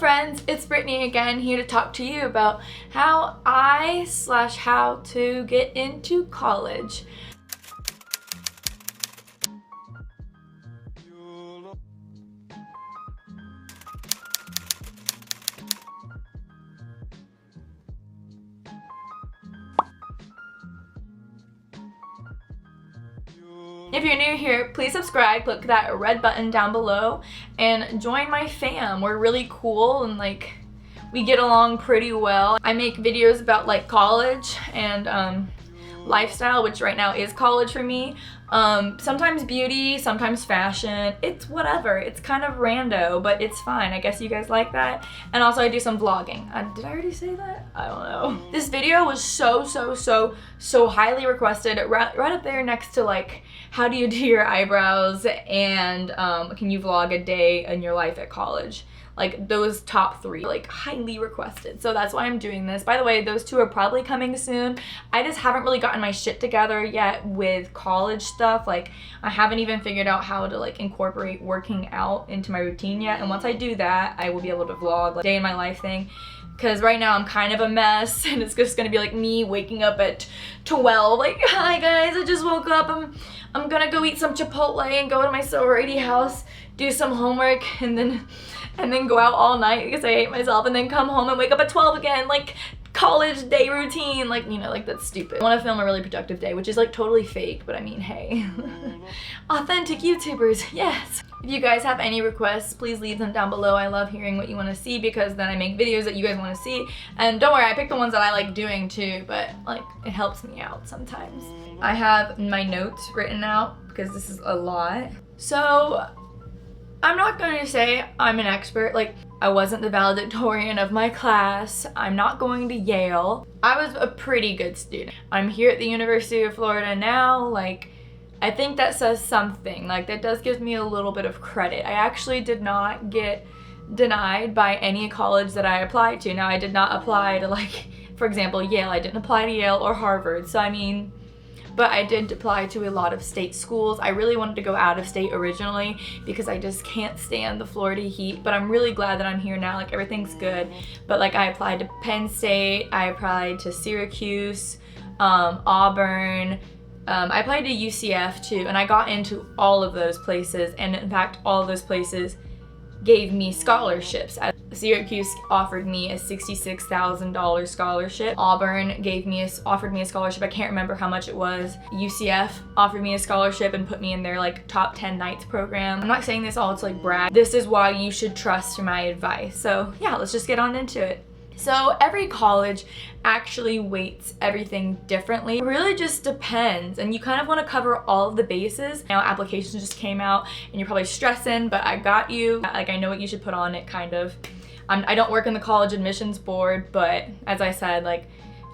friends, it's Brittany again, here to talk to you about how how to get into college. If you're new here, please subscribe, click that red button down below, and join my fam. We're really cool and we get along pretty well. I make videos about college and lifestyle, which right now is college for me. Sometimes beauty, sometimes fashion. It's whatever. It's kind of rando, but it's fine. I guess you guys like that. And also I do some vlogging. Did I already say that? I don't know. This video was so highly requested. Right up there next to how do you do your eyebrows and can you vlog a day in your life at college? Those top three, highly requested. So that's why I'm doing this. By the way, those two are probably coming soon. I just haven't really gotten my shit together yet with college stuff. I haven't even figured out how to incorporate working out into my routine yet. And once I do that, I will be able to vlog day in my life thing. Because right now I'm kind of a mess and it's just gonna be me waking up at 12. Hi guys, I just woke up. I'm gonna go eat some Chipotle and go to my sorority house, do some homework, and then go out all night because I hate myself, and then come home and wake up at 12 again, college day routine, that's stupid. I want to film a really productive day, which is totally fake, but I mean, hey. Authentic YouTubers, yes. If you guys have any requests, please leave them down below. I love hearing what you want to see because then I make videos that you guys want to see. And don't worry, I pick the ones that I like doing too, but it helps me out sometimes. I have my notes written out because this is a lot. So I'm not going to say I'm an expert. I wasn't the valedictorian of my class. I'm not going to Yale. I was a pretty good student. I'm here at the University of Florida now. I think that says something. That does give me a little bit of credit. I actually did not get denied by any college that I applied to. Now, I did not apply to, for example, Yale. I didn't apply to Yale or Harvard. So, I mean, but I did apply to a lot of state schools. I really wanted to go out of state originally because I just can't stand the Florida heat, but I'm really glad that I'm here now. Everything's good. But I applied to Penn State, I applied to Syracuse, Auburn, I applied to UCF too, and I got into all of those places, and in fact all of those places gave me scholarships. Syracuse offered me a $66,000 scholarship. Auburn offered me a scholarship. I can't remember how much it was. UCF offered me a scholarship and put me in their top 10 nights program. I'm not saying this all to brag. This is why you should trust my advice. So yeah, let's just get on into it. So every college actually weights everything differently. It really just depends, and you kind of want to cover all of the bases. Now applications just came out and you're probably stressing, but I got you. I know what you should put on it, kind of. I don't work in the college admissions board, but as I said,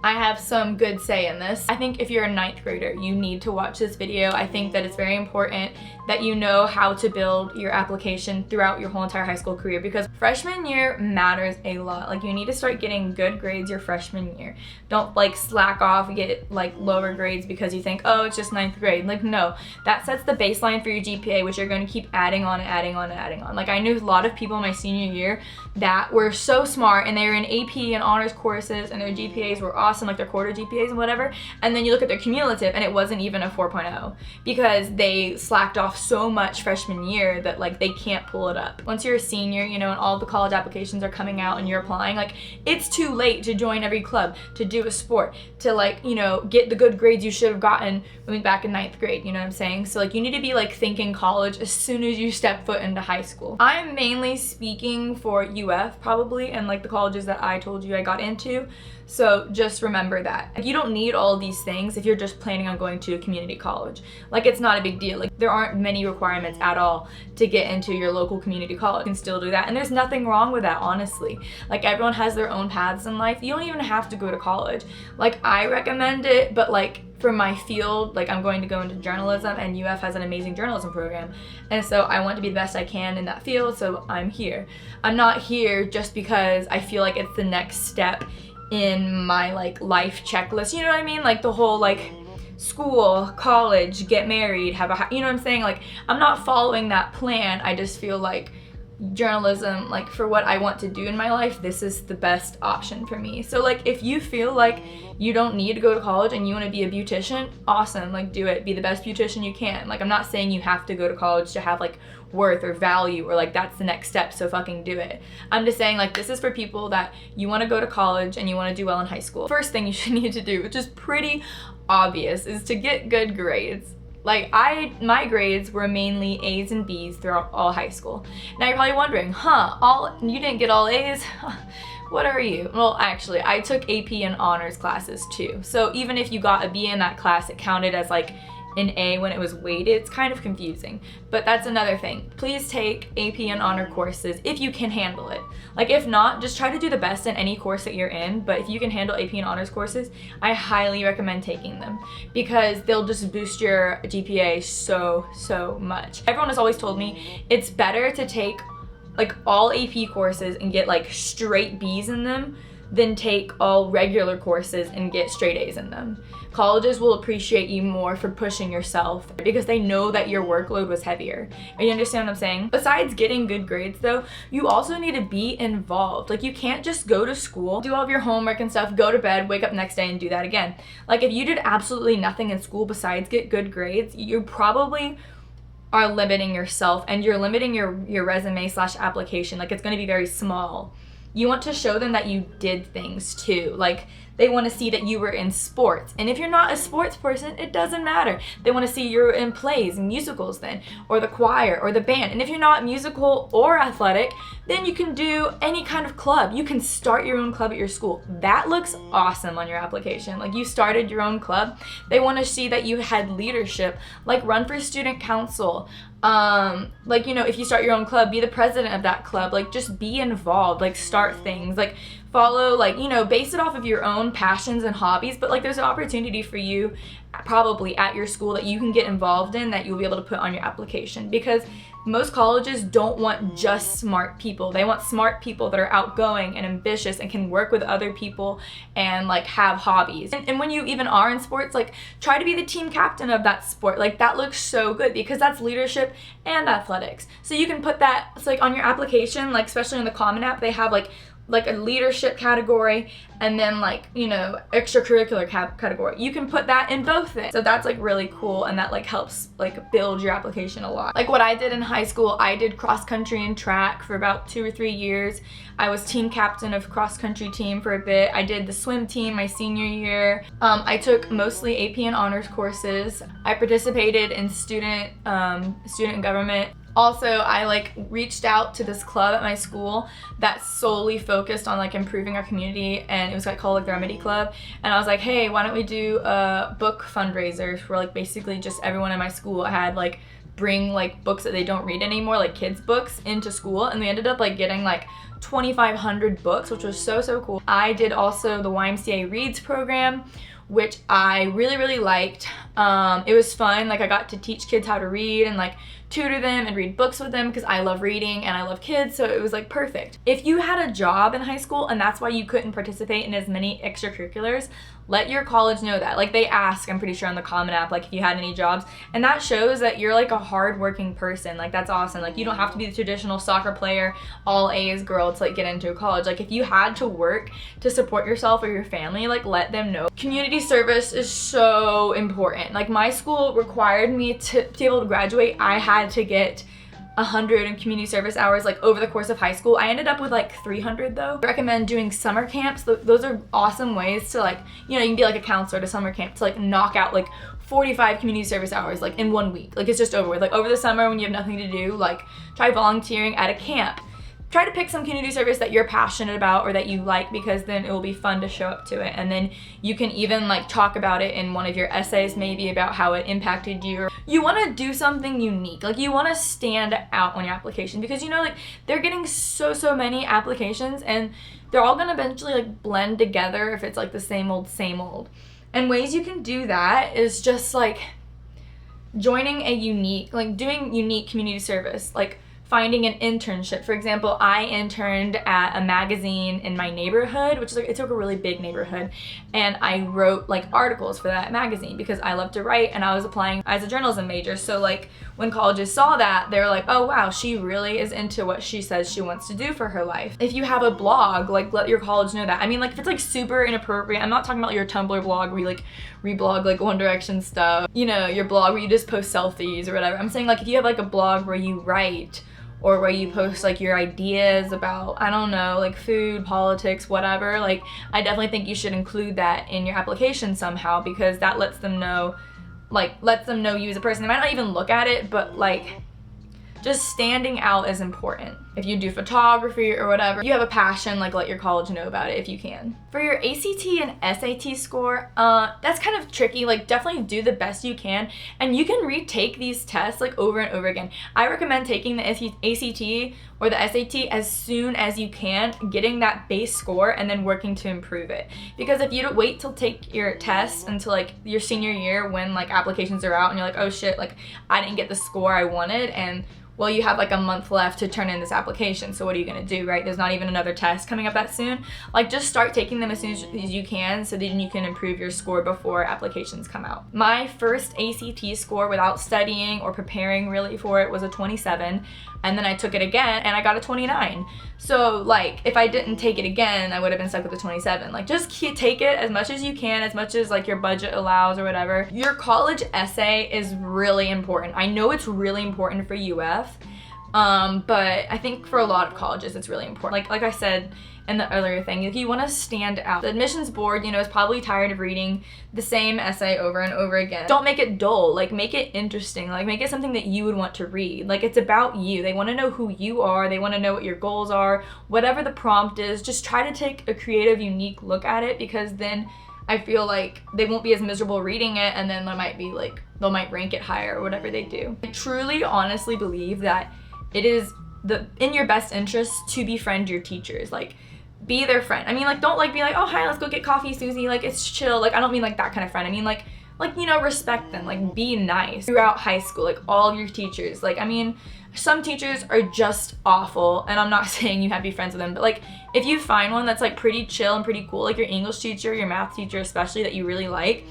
I have some good say in this. I think if you're a 9th grader, you need to watch this video. I think that it's very important that you know how to build your application throughout your whole entire high school career, because freshman year matters a lot. You need to start getting good grades your freshman year. Don't slack off, get lower grades because you think, oh, it's just 9th grade. No, that sets the baseline for your GPA, which you're going to keep adding on and adding on and adding on. I knew a lot of people in my senior year that were so smart and they were in AP and honors courses and their GPAs were awesome, their quarter GPAs and whatever, and then you look at their cumulative and it wasn't even a 4.0 because they slacked off so much freshman year that they can't pull it up. Once you're a senior, and all the college applications are coming out and you're applying, it's too late to join every club, to do a sport, to get the good grades you should have gotten back in 9th grade, you know what I'm saying? So you need to be thinking college as soon as you step foot into high school. I'm mainly speaking for UF probably, and the colleges that I told you I got into. So just remember that. You don't need all these things if you're just planning on going to a community college. It's not a big deal. There aren't many requirements at all to get into your local community college. You can still do that, and there's nothing wrong with that, honestly. Everyone has their own paths in life. You don't even have to go to college. I recommend it, but for my field, I'm going to go into journalism, and UF has an amazing journalism program, and so I want to be the best I can in that field, so I'm here. I'm not here just because I feel it's the next step in my life checklist, you know what I mean? The whole school, college, get married, have a, you know what I'm saying? I'm not following that plan. I just feel journalism, like for what I want to do in my life, this is the best option for me. So like if you feel like you don't need to go to college and you want to be a beautician, awesome, like do it, be the best beautician you can. Like I'm not saying you have to go to college to have like worth or value or like that's the next step, so fucking do it. I'm just saying like this is for people that you want to go to college and you want to do well in high school. First thing you should need to do, which is pretty obvious, is to get good grades. Like my grades were mainly A's and B's throughout all high school. Now you're probably wondering, you didn't get all A's? What are you? Well, actually, I took AP and honors classes too. So even if you got a B in that class, it counted as like an A when it was weighted. It's kind of confusing, but that's another thing. Please take AP and honor courses if you can handle it. Like if not, just try to do the best in any course that you're in, but if you can handle AP and honors courses, I highly recommend taking them because they'll just boost your GPA so much. Everyone has always told me it's better to take like all AP courses and get like straight B's in them than take all regular courses and get straight A's in them. Colleges will appreciate you more for pushing yourself because they know that your workload was heavier. And you understand what I'm saying? Besides getting good grades though, you also need to be involved. Like you can't just go to school, do all of your homework and stuff, go to bed, wake up next day and do that again. Like if you did absolutely nothing in school besides get good grades, you probably are limiting yourself and you're limiting your resume / application. Like it's gonna be very small. You want to show them that you did things too. Like they want to see that you were in sports. And if you're not a sports person, it doesn't matter. They want to see you're in plays and musicals then, or the choir or the band. And if you're not musical or athletic, then you can do any kind of club. You can start your own club at your school. That looks awesome on your application. Like you started your own club. They want to see that you had leadership, like run for student council. Like, you know, if you start your own club, be the president of that club. Like just be involved, like start things, like follow, like, you know, base it off of your own passions and hobbies, but like there's an opportunity for you probably at your school that you can get involved in that you'll be able to put on your application, because most colleges don't want just smart people. They want smart people that are outgoing and ambitious and can work with other people and like have hobbies. And when you even are in sports, like try to be the team captain of that sport. Like that looks so good because that's leadership and athletics. So you can put that, it's like on your application, like especially in the Common App, they have like a leadership category and then like, you know, extracurricular category. You can put that in both things. So that's like really cool, and that like helps like build your application a lot. Like what I did in high school, I did cross country and track for about 2 or 3 years. I was team captain of cross country team for a bit. I did the swim team my senior year. I took mostly AP and honors courses. I participated in student government. Also, I like reached out to this club at my school that solely focused on like improving our community, and it was like called like the Remedy Club. And I was like, hey, why don't we do a book fundraiser for like basically just everyone in my school. I had like bring like books that they don't read anymore, like kids books, into school, and we ended up like getting like 2,500 books, which was so cool. I did also the YMCA Reads program, which I really liked. It was fun. Like I got to teach kids how to read and like tutor them and read books with them because I love reading and I love kids, so it was like perfect. If you had a job in high school and that's why you couldn't participate in as many extracurriculars, let your college know that. Like they ask, I'm pretty sure on the Common App, like if you had any jobs, and that shows that you're like a hardworking person. Like that's awesome. Like you don't have to be the traditional soccer player, all A's girl to like get into a college. Like if you had to work to support yourself or your family, like let them know. Community service is so important. Like my school required me to be able to graduate. I had to get 100 in community service hours like over the course of high school. I ended up with like 300 though. I recommend doing summer camps. Those are awesome ways to like, you know, you can be like a counselor at a summer camp to like knock out like 45 community service hours like in 1 week. Like it's just over with. Like over the summer when you have nothing to do, like try volunteering at a camp. Try to pick some community service that you're passionate about or that you like, because then it will be fun to show up to it. And then you can even like talk about it in one of your essays maybe about how it impacted you. You want to do something unique. Like you want to stand out on your application, because you know like they're getting so many applications and they're all going to eventually like blend together if it's like the same old. And ways you can do that is just like joining a unique, like doing unique community service. Like finding an internship. For example, I interned at a magazine in my neighborhood, which is like, it's like a really big neighborhood, and I wrote like articles for that magazine because I love to write, and I was applying as a journalism major. So like when colleges saw that, they were like, oh wow, she really is into what she says she wants to do for her life. If you have a blog, like let your college know that. I mean, like if it's like super inappropriate, I'm not talking about your Tumblr blog where you like reblog like One Direction stuff, you know, your blog where you just post selfies or whatever. I'm saying like if you have like a blog where you write, or where you post like your ideas about, I don't know, like food, politics, whatever, like I definitely think you should include that in your application somehow, because that lets them know you as a person. They might not even look at it, but like just standing out is important. If you do photography or whatever, you have a passion, like let your college know about it if you can. For your ACT and SAT score, that's kind of tricky. Like definitely do the best you can, and you can retake these tests like over and over again. I recommend taking the ACT or the SAT as soon as you can, getting that base score and then working to improve it. Because if you don't wait till take your tests until like your senior year when like applications are out and you're like, oh shit, like I didn't get the score I wanted, and well, you have like a month left to turn in this application, so what are you gonna do, right? There's not even another test coming up that soon. Like just start taking them as soon as you can, so then you can improve your score before applications come out. My first ACT score without studying or preparing really for it was a 27, and then I took it again and I got a 29. So like if I didn't take it again, I would have been stuck with a 27. Like just take it as much as you can, as much as like your budget allows or whatever. Your college essay is really important. I know it's really important for UF, but I think for a lot of colleges it's really important. Like I said in the earlier thing, if you want to stand out, the admissions board, you know, is probably tired of reading the same essay over and over again. Don't make it dull, like make it interesting, like make it something that you would want to read. Like it's about you. They want to know who you are, they want to know what your goals are, whatever the prompt is. Just try to take a creative, unique look at it, because then I feel like they won't be as miserable reading it, and then they might rank it higher or whatever they do. I truly honestly believe that it is in your best interest to befriend your teachers. Like be their friend. I mean, like don't like be like, oh hi, let's go get coffee, Susie, like it's chill. Like I don't mean like that kind of friend. I mean like you know, respect them, like be nice throughout high school. Like all of your teachers, like I mean, some teachers are just awful, and I'm not saying you have to be friends with them, but like if you find one that's like pretty chill and pretty cool, like your English teacher, your math teacher especially, that you really like,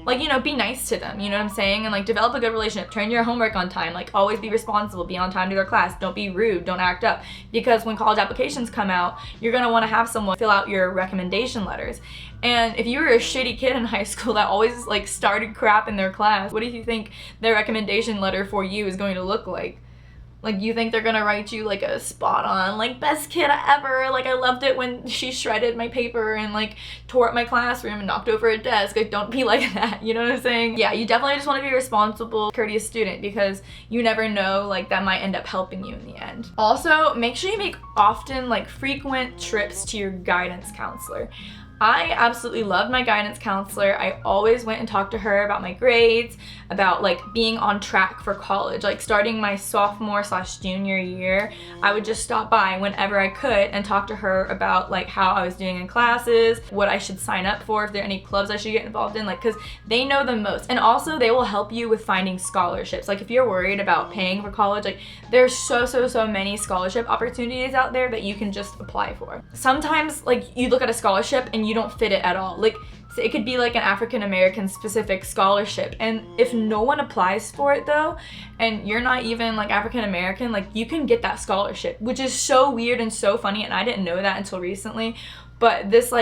you know, be nice to them, you know what I'm saying? And like develop a good relationship, turn your homework on time, like always be responsible, be on time to their class, don't be rude, don't act up. Because when college applications come out, you're gonna wanna have someone fill out your recommendation letters. And if you were a shitty kid in high school that always like started crap in their class, what do you think their recommendation letter for you is going to look like? Like you think they're gonna write you like a spot on, like best kid ever, like I loved it when she shredded my paper and like tore up my classroom and knocked over a desk. Like don't be like that, you know what I'm saying? Yeah, you definitely just want to be a responsible, courteous student, because you never know, like that might end up helping you in the end. Also, make sure you make often, like frequent trips to your guidance counselor. I absolutely loved my guidance counselor. I always went and talked to her about my grades, about like being on track for college. Like starting my sophomore/junior year, I would just stop by whenever I could and talk to her about like how I was doing in classes, what I should sign up for, if there are any clubs I should get involved in, like because they know the most. And also they will help you with finding scholarships. Like if you're worried about paying for college, like there's so many scholarship opportunities out there that you can just apply for. Sometimes like you look at a scholarship and you don't fit it at all. Like so it could be like an African American specific scholarship, and if no one applies for it though, and you're not even like African American, like you can get that scholarship, which is so weird and so funny, and I didn't know that until recently. But this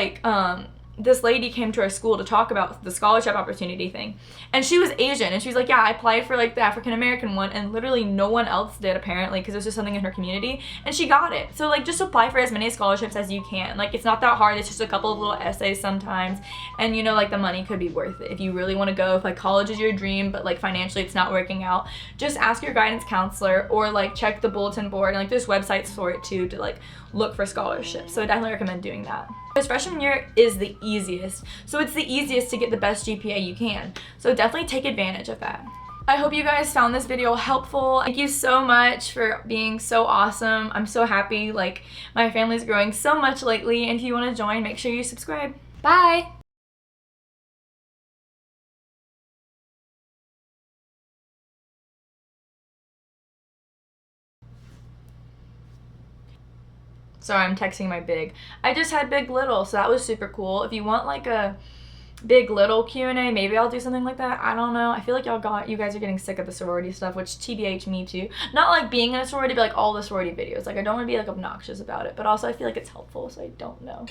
this lady came to our school to talk about the scholarship opportunity thing, and she was Asian, and she was like, yeah, I applied for like the African American one, and literally no one else did apparently, because it was just something in her community, and she got it. So like just apply for as many scholarships as you can. Like it's not that hard, it's just a couple of little essays sometimes, and you know, like the money could be worth it if you really want to go. If like college is your dream but like financially it's not working out, just ask your guidance counselor, or like check the bulletin board, and like there's websites for it too to like look for scholarships. So I definitely recommend doing that. Because freshman year is the easiest, so it's the easiest to get the best GPA you can. So definitely take advantage of that. I hope you guys found this video helpful. Thank you so much for being so awesome. I'm so happy, like my family's growing so much lately, and if you want to join, make sure you subscribe. Bye! Sorry, I'm texting my big. I just had big little, so that was super cool. If you want like a big little Q&A, maybe I'll do something like that. I don't know. I feel like you guys are getting sick of the sorority stuff, which TBH, me too. Not like being in a sorority, but like all the sorority videos. Like I don't want to be like obnoxious about it, but also I feel like it's helpful, so I don't know.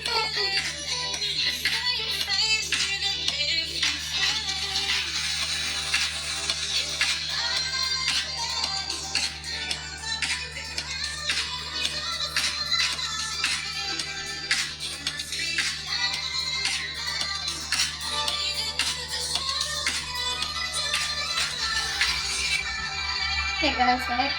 Hey guys, right?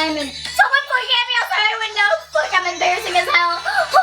Someone forget me outside my window! Fuck, I'm embarrassing as hell!